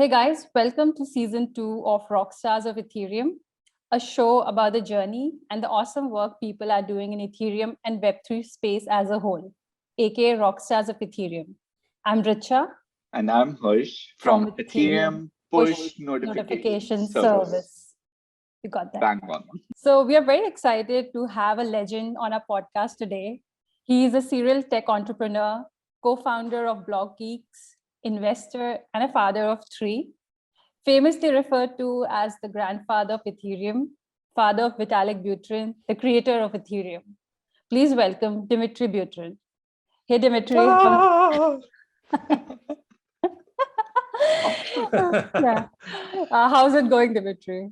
Hey guys, welcome to season 2 of Rockstars of Ethereum, a show about the journey and the awesome work people are doing in Ethereum and Web3 space as a whole, aka Rockstars of Ethereum. I'm Richa. And I'm Harsh from Ethereum Push Notification Service. You got that. Bang on. So we are very excited to have a legend on our podcast today. He is a serial tech entrepreneur, co-founder of BlockGeeks, investor, and a father of 3. Famously referred to as the grandfather of Ethereum, father of Vitalik Buterin, the creator of Ethereum. Please welcome Dmitry Buterin. Hey, Dmitry. Yeah. How's it going, Dmitry?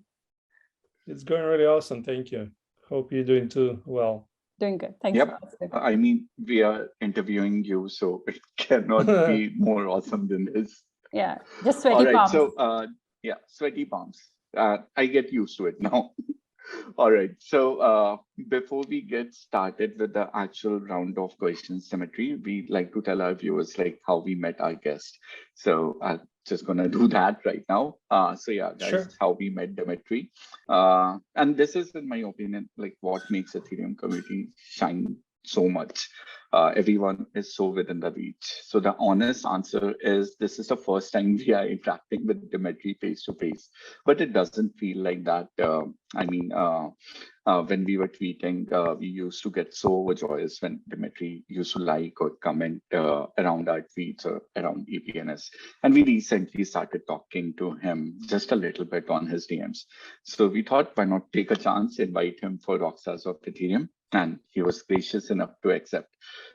It's going really awesome. Thank you. Hope you're doing too well. Doing good. Thanks for asking. I mean, we are interviewing you, so it cannot be more awesome than this. Yeah, just sweaty palms. So, sweaty palms. I get used to it now. All right. So before we get started with the actual round of questions, Dmitry, we like to tell our viewers like how we met our guest. So I'm just gonna do that right now. Guys, sure. How we met Dmitry. And this is, in my opinion, like what makes Ethereum community shine so much. Everyone is so within the reach. So the honest answer is this is the first time we are interacting with Dmitry face to face, but it doesn't feel like that. When we were tweeting, we used to get so overjoyous when Dmitry used to like or comment around our tweets or around EPNS. And we recently started talking to him just a little bit on his DMs. So we thought, why not take a chance, invite him for Rockstars of Ethereum? And he was gracious enough to accept.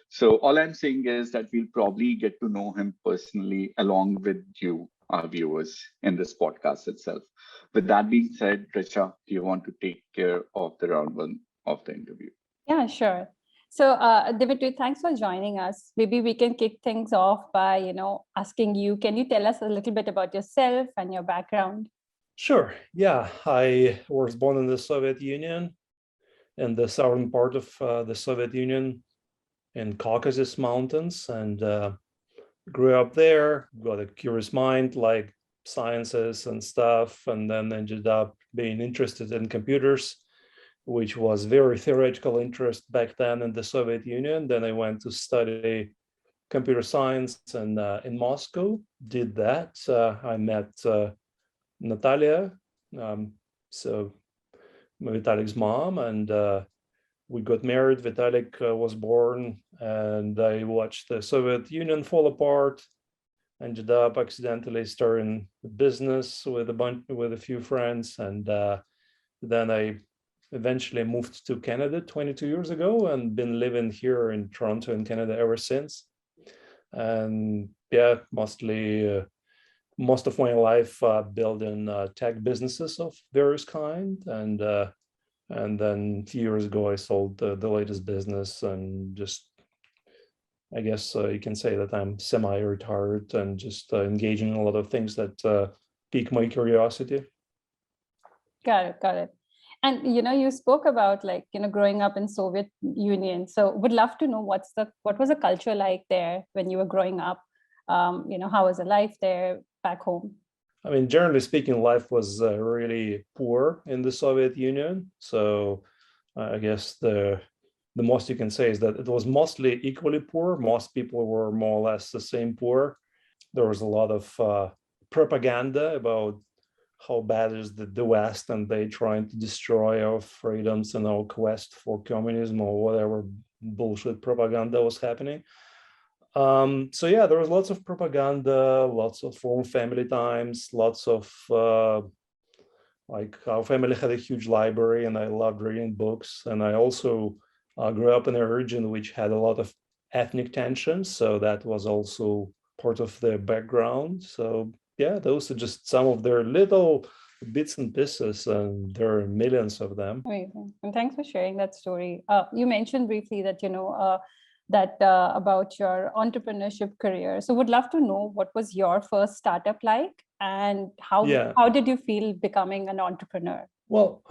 So all I'm saying is that we'll probably get to know him personally along with you, our viewers, in this podcast itself. With that being said, Richa, do you want to take care of the round 1 of the interview? Yeah, sure. So Dmitry, thanks for joining us. Maybe we can kick things off by, asking you, can you tell us a little bit about yourself and your background? Sure. Yeah, I was born in the Soviet Union, in the southern part of the Soviet Union, in Caucasus Mountains, and grew up there, got a curious mind, like sciences and stuff, and then ended up being interested in computers, which was very theoretical interest back then in the Soviet Union. Then I went to study computer science and in Moscow, did that. I met Natalia, so Vitalik's mom, and we got married. Vitalik was born, and I watched the Soviet Union fall apart. Ended up accidentally starting a business with a few friends, and then I eventually moved to Canada 22 years ago, and been living here in Toronto in Canada ever since. And yeah, most of my life building tech businesses of various kind, and then a few years ago I sold the latest business, and just I guess you can say that I'm semi-retired and just engaging in a lot of things that pique my curiosity. Got it. And you spoke about growing up in Soviet Union. So would love to know what was the culture like there when you were growing up? How was the life there back home? I mean, generally speaking, life was really poor in the Soviet Union. So I guess the most you can say is that it was mostly equally poor. Most people were more or less the same poor. There was a lot of propaganda about how bad is the West, and they trying to destroy our freedoms and our quest for communism or whatever bullshit propaganda was happening. So yeah, there was lots of propaganda, lots of home family times, lots of like our family had a huge library, and I loved reading books. And I also grew up in a region which had a lot of ethnic tensions, so that was also part of the background. So yeah, those are just some of their little bits and pieces, and there are millions of them. Amazing. And thanks for sharing that story. You mentioned briefly that about your entrepreneurship career. So would love to know what was your first startup like, and how did you feel becoming an entrepreneur? Well,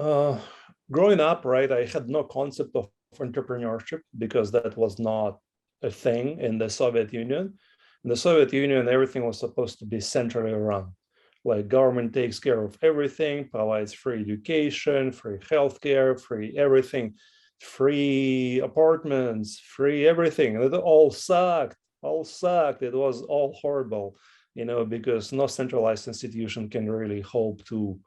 growing up, right, I had no concept of entrepreneurship because that was not a thing in the Soviet Union. In the Soviet Union, everything was supposed to be centrally run. like government takes care of everything, provides free education, free healthcare, free everything, free apartments, free everything. And it all sucked, It was all horrible, because no centralized institution can really hope to,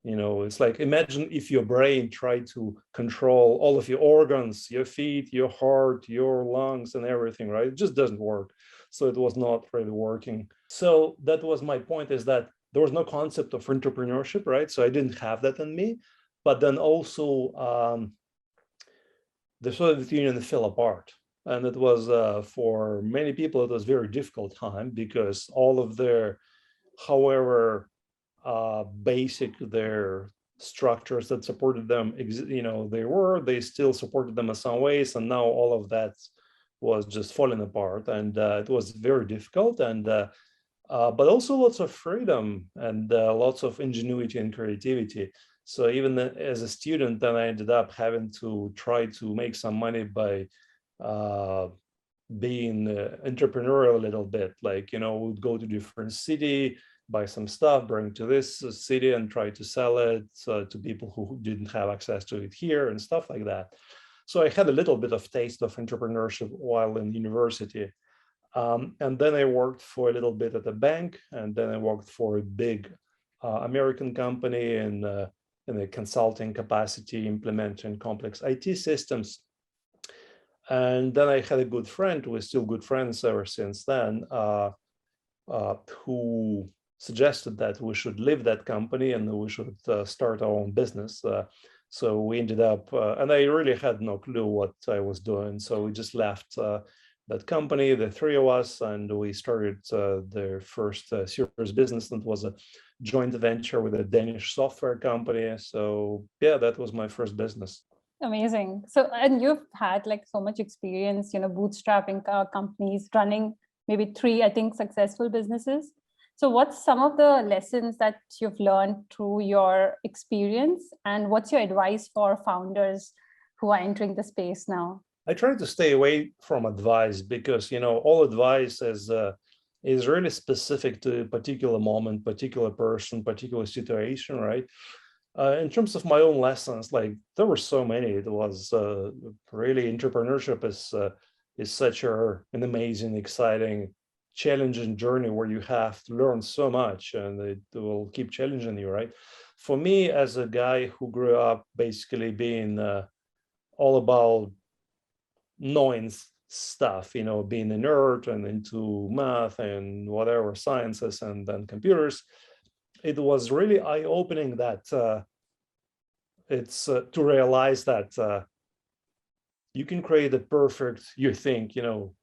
it's like, imagine if your brain tried to control all of your organs, your feet, your heart, your lungs, and everything, right? It just doesn't work. So it was not really working. So that was my point, is that there was no concept of entrepreneurship, right? So I didn't have that in me. But then also the Soviet Union fell apart. And it was, for many people, it was a very difficult time, because all of their, however basic their structures that supported them, they still supported them in some ways. And now all of that was just falling apart. And it was very difficult. And but also lots of freedom and lots of ingenuity and creativity. So even as a student, then I ended up having to try to make some money by being entrepreneurial a little bit. Like, we'd go to different city, buy some stuff, bring to this city, and try to sell it to people who didn't have access to it here, and stuff like that. So I had a little bit of taste of entrepreneurship while in university. And then I worked for a little bit at a bank, and then I worked for a big American company in a consulting capacity, implementing complex IT systems. And then I had a good friend, we're still good friends ever since then, who suggested that we should leave that company and we should start our own business. So we ended up, and I really had no clue what I was doing. So we just left that company, the three of us, and we started the first serious business. That was a joint venture with a Danish software company. So yeah, that was my first business. Amazing. So, and you've had like so much experience, bootstrapping companies, running maybe 3, I think, successful businesses. So what's some of the lessons that you've learned through your experience, and what's your advice for founders who are entering the space now? I try to stay away from advice, because, all advice is really specific to a particular moment, particular person, particular situation, right? In terms of my own lessons, like there were so many. It was really, entrepreneurship is such an amazing, exciting, challenging journey where you have to learn so much, and it will keep challenging you, right? For me, as a guy who grew up basically being all about knowing stuff, being a nerd and into math and whatever, sciences and then computers, it was really eye-opening that it's to realize that you can create a perfect,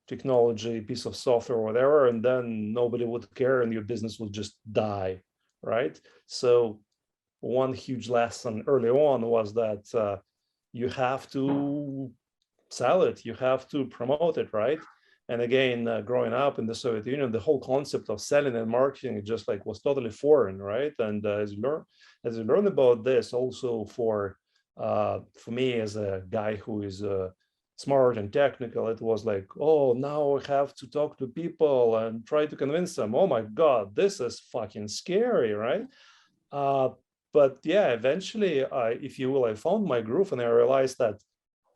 technology, piece of software, whatever, and then nobody would care and your business will just die, right? So one huge lesson early on was that you have to sell it, you have to promote it, right? And again, growing up in the Soviet Union, the whole concept of selling and marketing just like was totally foreign, right? And as you learn about this, also for me as a guy who is smart and technical, it was like, oh, now I have to talk to people and try to convince them. Oh my God, this is fucking scary, right? But yeah, eventually, if you will, I found my groove, and I realized that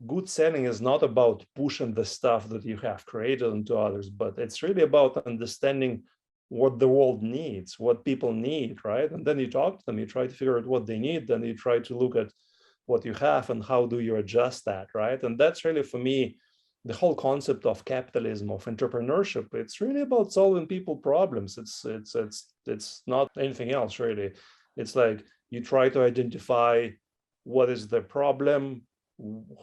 good selling is not about pushing the stuff that you have created into others, but it's really about understanding what the world needs, what people need, right? And then you talk to them, you try to figure out what they need, then you try to look at what you have and how do you adjust that, right? And that's really, for me, the whole concept of capitalism, of entrepreneurship. It's really about solving people problems. It's not anything else, really. It's like you try to identify what is the problem,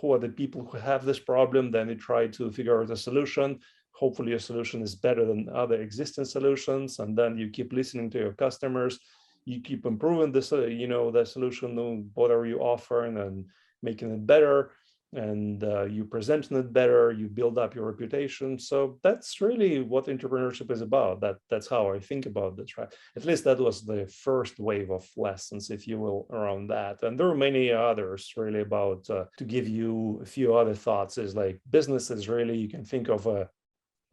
who are the people who have this problem, then you try to figure out a solution. Hopefully your solution is better than other existing solutions, and then you keep listening to your customers, you keep improving this, the solution, whatever you offer, and making it better, and you presenting it better, you build up your reputation. So that's really what entrepreneurship is about. That's how I think about this, right? At least that was the first wave of lessons, if you will, around that. And there are many others really about, to give you a few other thoughts, is like business is really, you can think of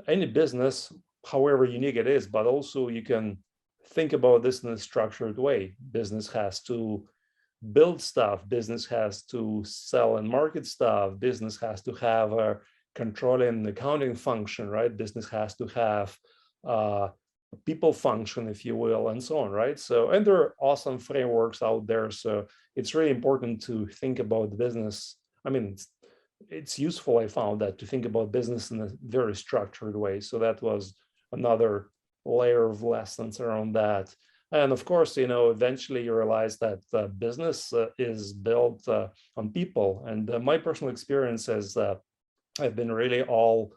any business, however unique it is, but also you can think about this in a structured way. Business has to build stuff. Business has to sell and market stuff. Business has to have a controlling and accounting function, right? Business has to have people function, if you will, and so on, right? So, and there are awesome frameworks out there. So it's really important to think about the business. I mean, it's useful, I found, that to think about business in a very structured way. So that was another layer of lessons around that. And of course, eventually you realize that business is built on people. And my personal experience is I've been really all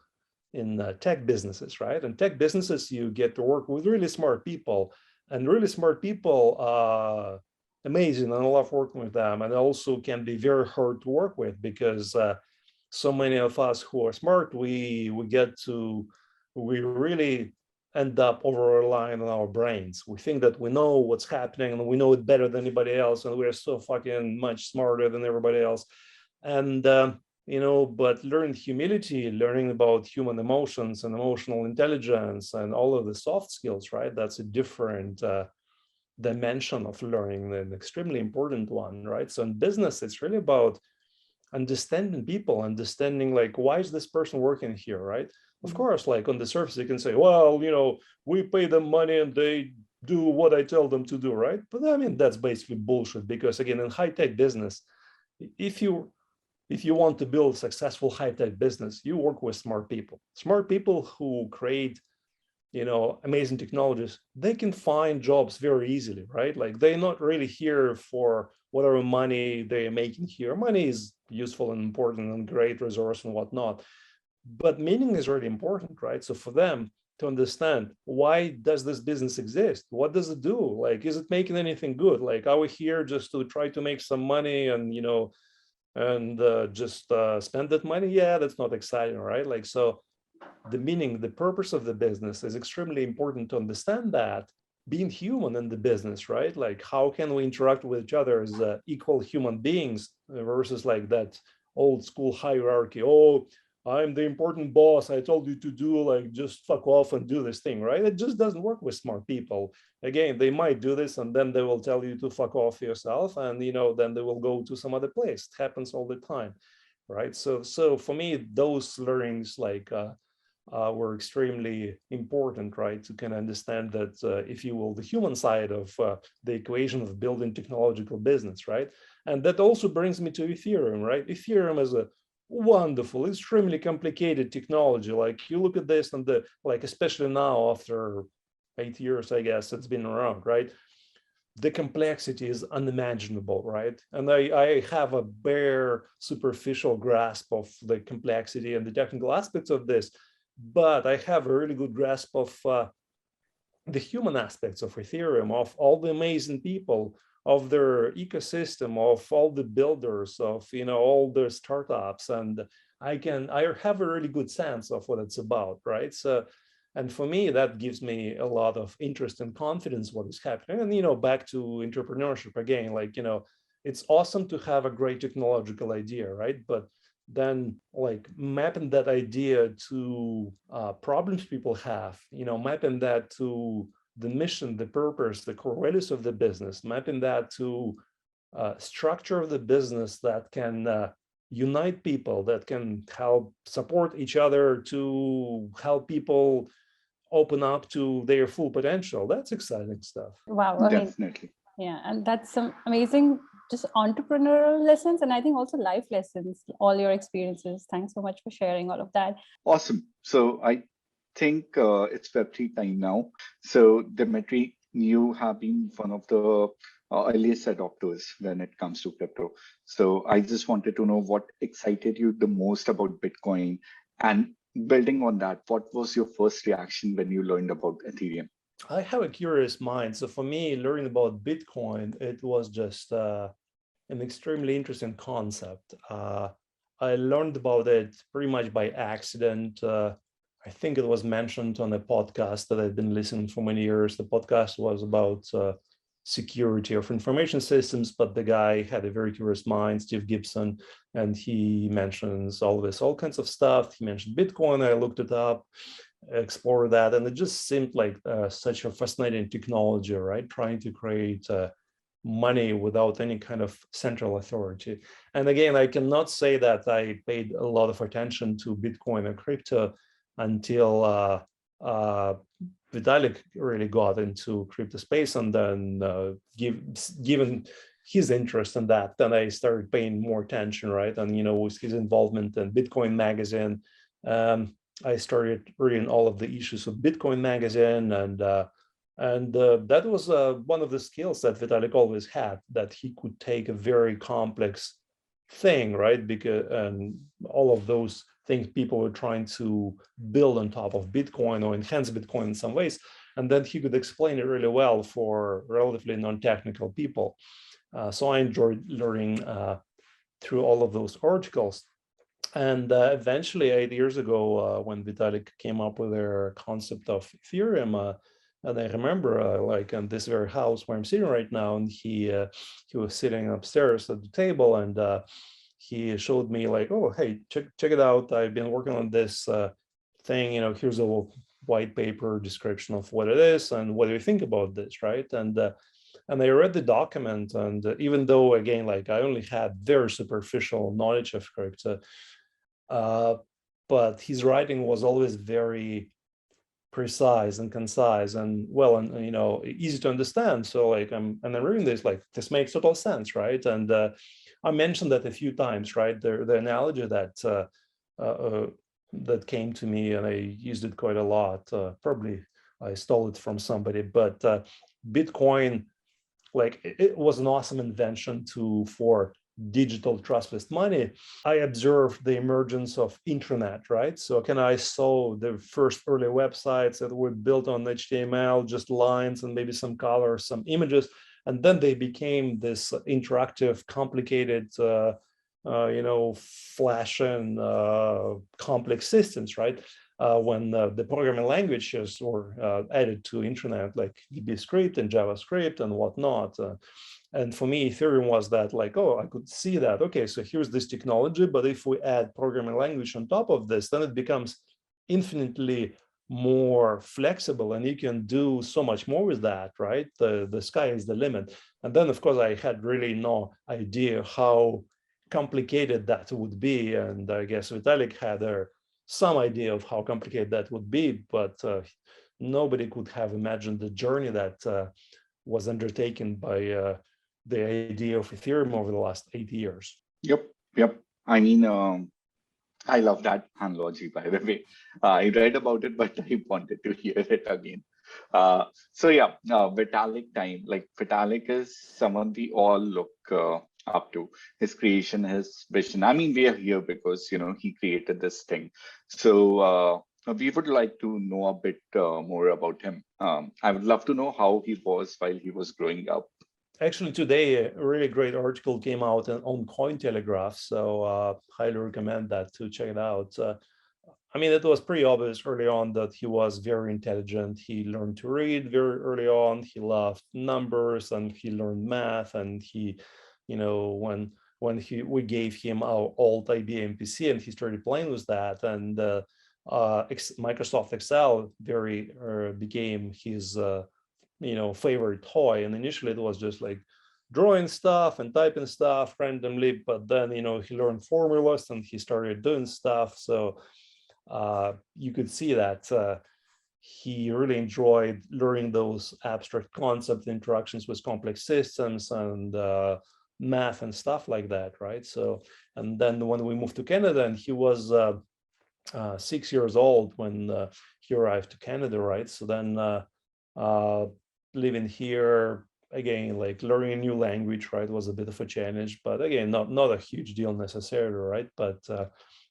in tech businesses, right? And tech businesses, you get to work with really smart people, and really smart people, amazing, and I love working with them. And also can be very hard to work with because so many of us who are smart, we really end up over relying on our brains. We think that we know what's happening and we know it better than anybody else, and we're so fucking much smarter than everybody else. And but learning humility, learning about human emotions and emotional intelligence and all of the soft skills, right? That's a different dimension of learning, an extremely important one, right? So in business, it's really about understanding people, understanding like, why is this person working here, right? Of course, like on the surface, you can say, well, we pay them money and they do what I tell them to do, right? But I mean, that's basically bullshit, because again, in high-tech business, if you want to build a successful high-tech business, you work with smart people who create, amazing technologies. They can find jobs very easily, right? Like they're not really here for whatever money they're making here. Money is useful and important and great resource and whatnot, but meaning is really important, right? So for them to understand, why does this business exist? What does it do? Like, is it making anything good? Like, are we here just to try to make some money and, just spend that money? Yeah, that's not exciting, right? Like, so the meaning, the purpose of the business is extremely important to understand that. Being human in the business, right? Like, how can we interact with each other as equal human beings versus like that old school hierarchy? Oh, I'm the important boss. I told you to do, like, just fuck off and do this thing, right? It just doesn't work with smart people. Again, they might do this and then they will tell you to fuck off yourself, and then they will go to some other place. It happens all the time, right? So for me, those learnings were extremely important, right? To kind of understand that, if you will, the human side of the equation of building technological business, right? And that also brings me to Ethereum, right? Ethereum is a wonderful, extremely complicated technology. Like, you look at this and especially now after 8 years, I guess it's been around, right? The complexity is unimaginable, right? And I have a bare superficial grasp of the complexity and the technical aspects of this, but I have a really good grasp of the human aspects of Ethereum, of all the amazing people, of their ecosystem, of all the builders, of all the startups, and I have a really good sense of what it's about, right? So, and for me, that gives me a lot of interest and confidence what is happening. And back to entrepreneurship again, it's awesome to have a great technological idea, right? But then mapping that idea to problems people have, mapping that to the mission, the purpose, the core values of the business, mapping that to structure of the business that can unite people, that can help support each other, to help people open up to their full potential. That's exciting stuff. Wow. I mean, Definitely. yeah, and that's some amazing just entrepreneurial lessons, and I think also life lessons, all your experiences. Thanks so much for sharing all of that. Awesome. So I think it's Web3 time now. So Dmitry, you have been one of the earliest adopters when it comes to crypto. So I just wanted to know what excited you the most about Bitcoin, and building on that, what was your first reaction when you learned about Ethereum? I have a curious mind. So for me, learning about Bitcoin, it was just an extremely interesting concept. I learned about it pretty much by accident. I think it was mentioned on a podcast that I've been listening for many years. The podcast was about security of information systems, but the guy had a very curious mind, Steve Gibson, and he mentions all kinds of stuff. He mentioned Bitcoin. I looked it up, explore that, and it just seemed like such a fascinating technology, right? Trying to create money without any kind of central authority. And again, I cannot say that I paid a lot of attention to Bitcoin and crypto until Vitalik really got into crypto space, and then given his interest in that, then I started paying more attention, right? And with his involvement in Bitcoin Magazine, I started reading all of the issues of Bitcoin Magazine, and that was one of the skills that Vitalik always had, that he could take a very complex thing, right? Because all of those things people were trying to build on top of Bitcoin or enhance Bitcoin in some ways, and then he could explain it really well for relatively non-technical people. So I enjoyed learning through all of those articles. And eventually, 8 years ago, when Vitalik came up with their concept of Ethereum, and I remember, like in this very house where I'm sitting right now, and he was sitting upstairs at the table, and he showed me like, oh, hey, check it out. I've been working on this thing. Here's a little white paper description of what it is, and what do you think about this, right? And I read the document, and even though, again, like I only had very superficial knowledge of crypto, but his writing was always very precise and concise and well, and easy to understand. So like I'm reading this, like this makes total sense, right? And I mentioned that a few times, right? The analogy that that came to me, and I used it quite a lot. Probably I stole it from somebody, but Bitcoin, like it was an awesome invention for digital trust-based money. I observed the emergence of internet, right? So I saw the first early websites that were built on HTML, just lines and maybe some colors, some images, and then they became this interactive, complicated, flashing, complex systems, right? When the programming languages were added to internet, like VB script and JavaScript and whatnot. And for me, Ethereum was that, like, oh, I could see that. Okay, so here's this technology, but if we add programming language on top of this, then it becomes infinitely more flexible, and you can do so much more with that, right? The sky is the limit. And then, of course, I had really no idea how complicated that would be. And I guess Vitalik had some idea of how complicated that would be, but nobody could have imagined the journey that was undertaken by the idea of Ethereum over the last 8 years. Yep. I mean, I love that analogy, by the way. I read about it, but I wanted to hear it again. Vitalik time. Like Vitalik is someone we all look up to. His creation, his vision. I mean, we are here because he created this thing. So we would like to know a bit more about him. I would love to know how he was while he was growing up. Actually, today, a really great article came out on Cointelegraph, so highly recommend that to check it out. I mean, it was pretty obvious early on that he was very intelligent. He learned to read very early on. He loved numbers, and he learned math. And he, when we gave him our old IBM PC, and he started playing with that, and Microsoft Excel became his favorite toy. And initially it was just like drawing stuff and typing stuff randomly, but then he learned formulas and he started doing stuff. So you could see that he really enjoyed learning those abstract concepts, interactions with complex systems, and math and stuff like that, right? So, and then when we moved to Canada, and he was 6 years old when he arrived to Canada, right? So then living here again, like learning a new language, right, was a bit of a challenge, but again, not a huge deal necessarily, right? But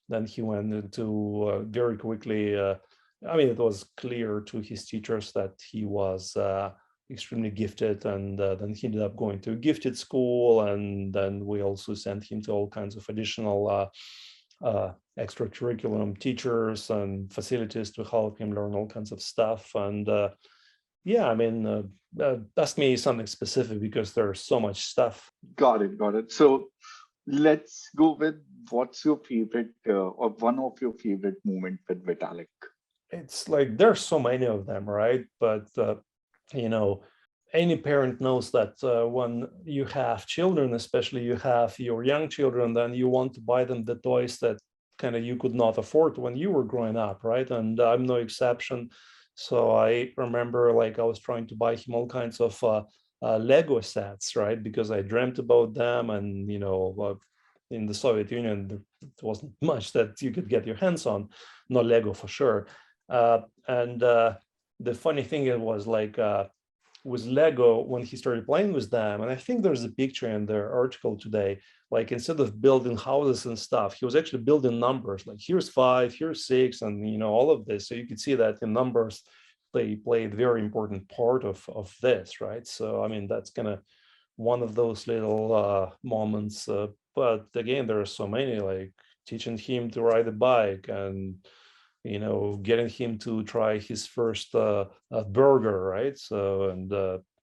then he went into very quickly. I mean, it was clear to his teachers that he was extremely gifted, and then he ended up going to a gifted school, and then we also sent him to all kinds of additional extracurriculum teachers and facilities to help him learn all kinds of stuff. And yeah, I mean, ask me something specific because there's so much stuff. Got it. So let's go with what's your favorite or one of your favorite moment with Vitalik? it's like there's so many of them, right? But you know, any parent knows that when you have children, especially you have your young children, then you want to buy them the toys that kind of you could not afford when you were growing up, right? And I'm no exception. So I remember like I was trying to buy him all kinds of Lego sets, right? Because I dreamt about them, and in the Soviet Union, there wasn't much that you could get your hands on, no Lego for sure. And the funny thing it was like with Lego when he started playing with them, and I think there's a picture in their article today, like instead of building houses and stuff, he was actually building numbers, like here's 5, here's 6, and all of this. So you could see that in numbers, they played very important part of this, right? So I mean, that's kind of one of those little moments. But again, there are so many, like teaching him to ride a bike and getting him to try his first burger, right? So, and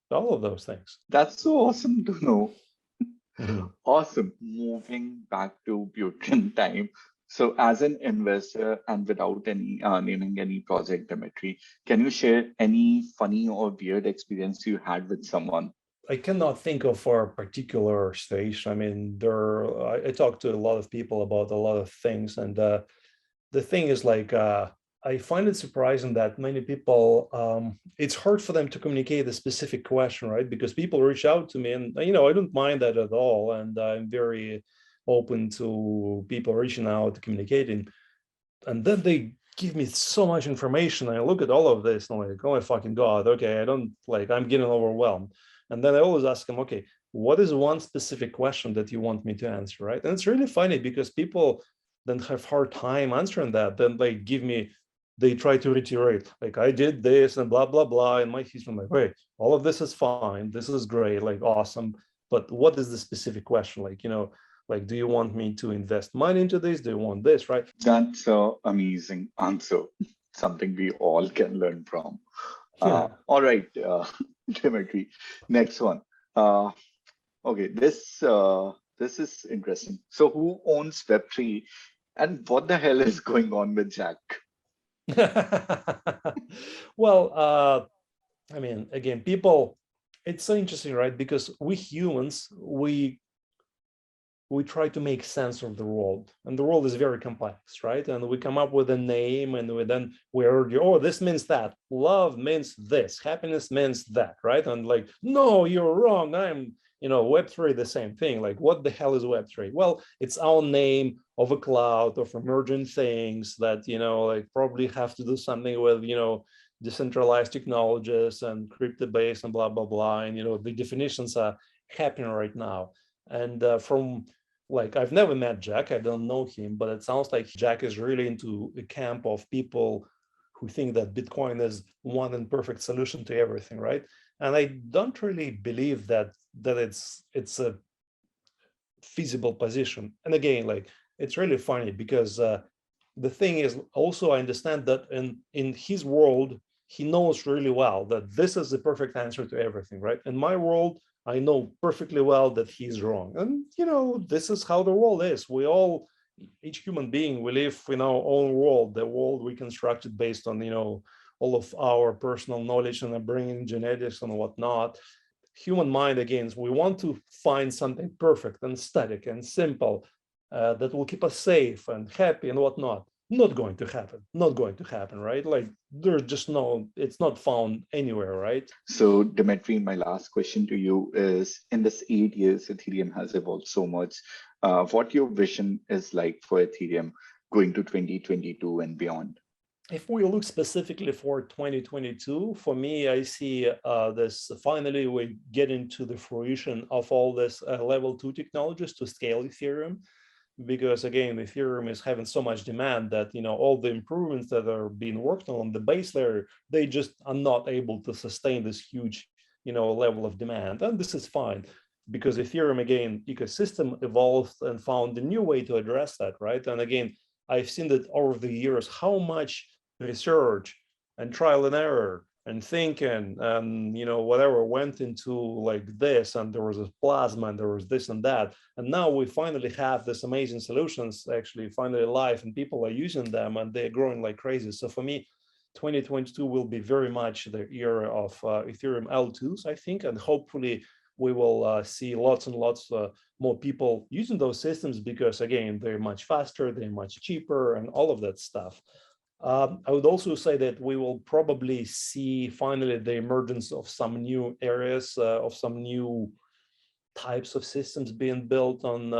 all of those things. That's so awesome to know. Mhm. Awesome. Moving back to Buterin time. So, as an investor and without any naming any project, Dmitry, can you share any funny or weird experience you had with someone? I cannot think of a particular stage. I mean, I talk to a lot of people about a lot of things, and the thing is like I find it surprising that many people it's hard for them to communicate a specific question, right? Because people reach out to me, and I don't mind that at all, and I'm very open to people reaching out, communicating, and then they give me so much information. I look at all of this and I'm like, oh my fucking god, okay, I don't like, I'm getting overwhelmed. And then I always ask them, okay, what is one specific question that you want me to answer, right? And it's really funny because people then have hard time answering that. Then they try to reiterate, like I did this and blah blah blah in my history. I'm like, wait, all of this is fine, this is great, like awesome, but what is the specific question? Like, do you want me to invest money into this? Do you want this, right? That's an amazing answer. Something we all can learn from. Yeah. All right, Dmitry. Next one. Okay, this is interesting. So, who owns Web3, and what the hell is going on with Jack? Well, I mean, again, it's so interesting, right? Because we humans, we try to make sense of the world, and the world is very complex, right? And we come up with a name, and we argue, oh, this means that, love means this, happiness means that, right? And like, no, you're wrong, Web3, the same thing. Like, what the hell is Web3? Well, it's our name of a cloud of emerging things that like probably have to do something with decentralized technologies and crypto based and blah blah blah, and the definitions are happening right now. And from like, I've never met Jack, I don't know him, but it sounds like Jack is really into a camp of people who think that Bitcoin is one and perfect solution to everything, right? And I don't really believe that it's a feasible position. And again, like, it's really funny because the thing is also, I understand that in his world, he knows really well that this is the perfect answer to everything, right? In my world, I know perfectly well that he's wrong. And, this is how the world is. Each human being, we live in our own world, the world we constructed based on, all of our personal knowledge and bringing genetics and whatnot. Human mind, again, we want to find something perfect and static and simple that will keep us safe and happy and whatnot. Not going to happen, right? Like, there's just it's not found anywhere, right? So, Dmitry, my last question to you is: in this 8 years, Ethereum has evolved so much. What your vision is like for Ethereum going to 2022 and beyond? If we look specifically for 2022, for me, I see this finally we get into the fruition of all this level 2 technologies to scale Ethereum. Because again, Ethereum is having so much demand that all the improvements that are being worked on the base layer, they just are not able to sustain this huge level of demand. And this is fine, because Ethereum, again, ecosystem evolved and found a new way to address that, right? And again, I've seen that over the years how much research and trial and error and thinking and whatever went into like this, and there was a plasma and there was this and that, and now we finally have this amazing solutions actually finally live, and people are using them and they're growing like crazy. So for me, 2022 will be very much the era of Ethereum L2s, I think, and hopefully we will see lots and lots more people using those systems because, again, they're much faster, they're much cheaper, and all of that stuff. I would also say that we will probably see finally the emergence of some new areas, of some new types of systems being built on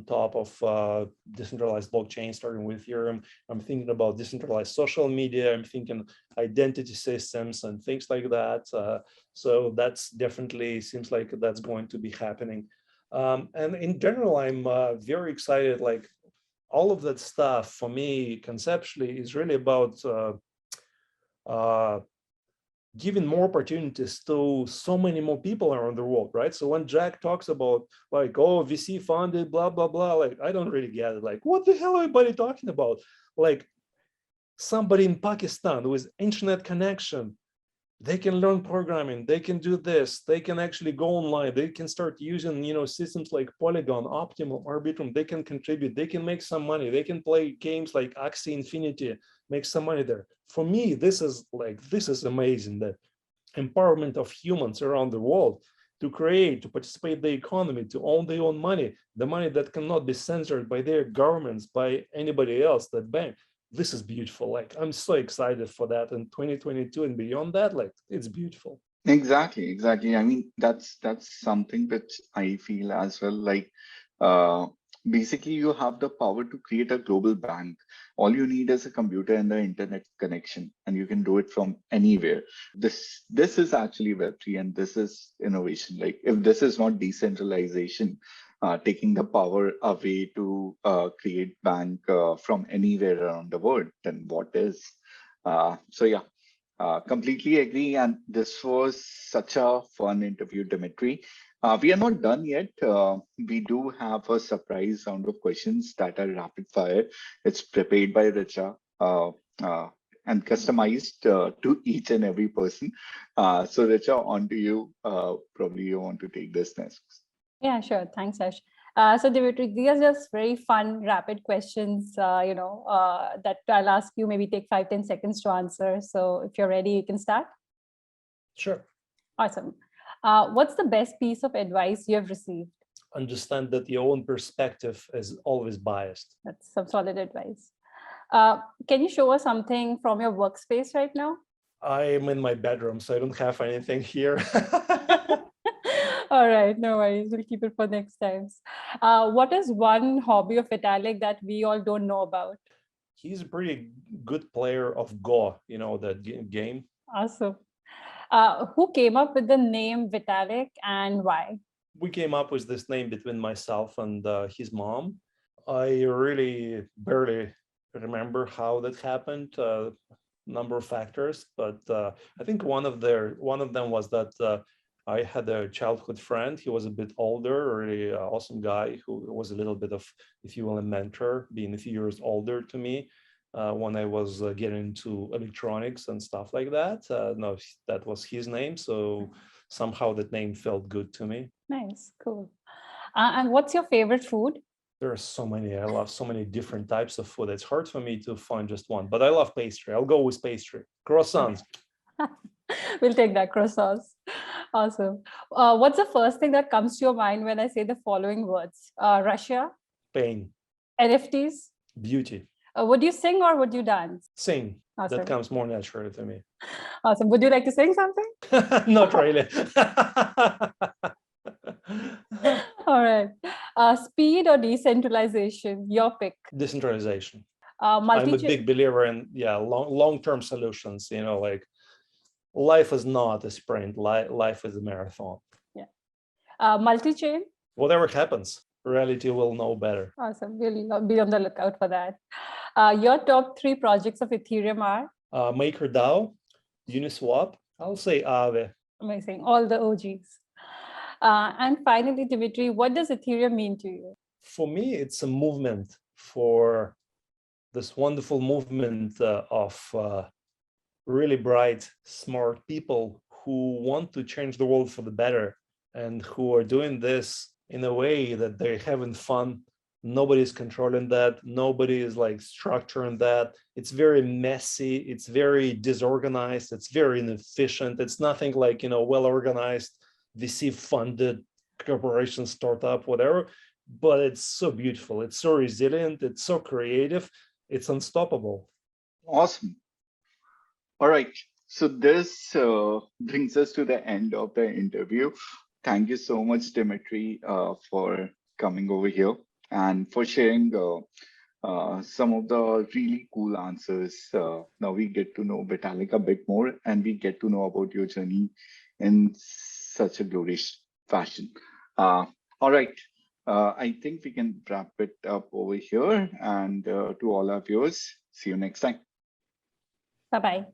top of decentralized blockchain, starting with Ethereum. I'm thinking about decentralized social media. I'm thinking identity systems and things like that. So that's definitely seems like that's going to be happening. And in general, I'm very excited. Like all of that stuff for me conceptually is really about giving more opportunities to so many more people around the world, right? So when Jack talks about like, oh, VC funded, blah, blah, blah, like, I don't really get it. Like, what the hell are everybody talking about? Like somebody in Pakistan with internet connection, they can learn programming, they can do this, they can actually go online, they can start using, systems like Polygon, Optimum, Arbitrum, they can contribute, they can make some money, they can play games like Axie Infinity, make some money there. For me, this is amazing, that empowerment of humans around the world to create, to participate in the economy, to own their own money, the money that cannot be censored by their governments, by anybody else, that bank. This is beautiful. Like, I'm so excited for that in 2022 and beyond that. Like, it's beautiful. Exactly. I mean, that's something which I feel as well. Like, basically, you have the power to create a global bank. All you need is a computer and the internet connection, and you can do it from anywhere. This is actually Web3, and this is innovation. Like, if this is not decentralization, taking the power away to create bank from anywhere around the world, then what is? So yeah. Completely agree. And this was such a fun interview, Dmitry. We are not done yet. We do have a surprise round of questions that are rapid fire. It's prepared by Richa and customized to each and every person. So Richa, on to you. Probably you want to take this next. Yeah, sure. Thanks, Ash. So Dimitri, these are just very fun, rapid questions, that I'll ask you, maybe take 5-10 seconds to answer. So if you're ready, you can start. Sure. Awesome. What's the best piece of advice you have received? Understand that your own perspective is always biased. That's some solid advice. Can you show us something from your workspace right now? I'm in my bedroom, so I don't have anything here. All right, no worries. We'll keep it for next times. What is one hobby of Vitalik that we all don't know about? He's a pretty good player of Go, that game. Awesome. Who came up with the name Vitalik and why? We came up with this name between myself and his mom. I really barely remember how that happened. Number of factors, but I think one of them was that I had a childhood friend. He was a bit older, really awesome guy who was a little bit of, if you will, a mentor, being a few years older to me when I was getting into electronics and stuff like that. No, that was his name. So somehow that name felt good to me. Nice, cool. And what's your favorite food? There are so many. I love so many different types of food. It's hard for me to find just one, but I love pastry. I'll go with pastry. Croissants. We'll take that, croissants. Awesome. What's the first thing that comes to your mind when I say the following words? Russia? Pain. NFTs? Beauty. Would you sing or would you dance? Sing. Awesome. That comes more naturally to me. Awesome. Would you like to sing something? Not really. All right. Speed or decentralization? Your pick. Decentralization. I'm a big believer in long-term solutions. Like life is not a sprint. Life is a marathon. Yeah. Multi-chain? Whatever happens, reality will know better. Awesome. We'll be on the lookout for that. Your top 3 projects of Ethereum are? MakerDAO, Uniswap. I'll say Aave. Amazing. All the OGs. And finally, Dmitry, what does Ethereum mean to you? For me, it's a movement, for this wonderful movement of really bright, smart people who want to change the world for the better and who are doing this in a way that they're having fun Nobody's controlling that. Nobody is like structuring that. It's very messy. It's very disorganized. It's very inefficient. It's nothing like, well-organized, VC-funded corporation, startup, whatever. But it's so beautiful. It's so resilient. It's so creative. It's unstoppable. Awesome. All right. So this brings us to the end of the interview. Thank you so much, Dmitry, for coming over here and for sharing some of the really cool answers. Now we get to know Vitalik a bit more, and we get to know about your journey in such a glorious fashion. All right. I think we can wrap it up over here. And to all our viewers, see you next time. Bye-bye.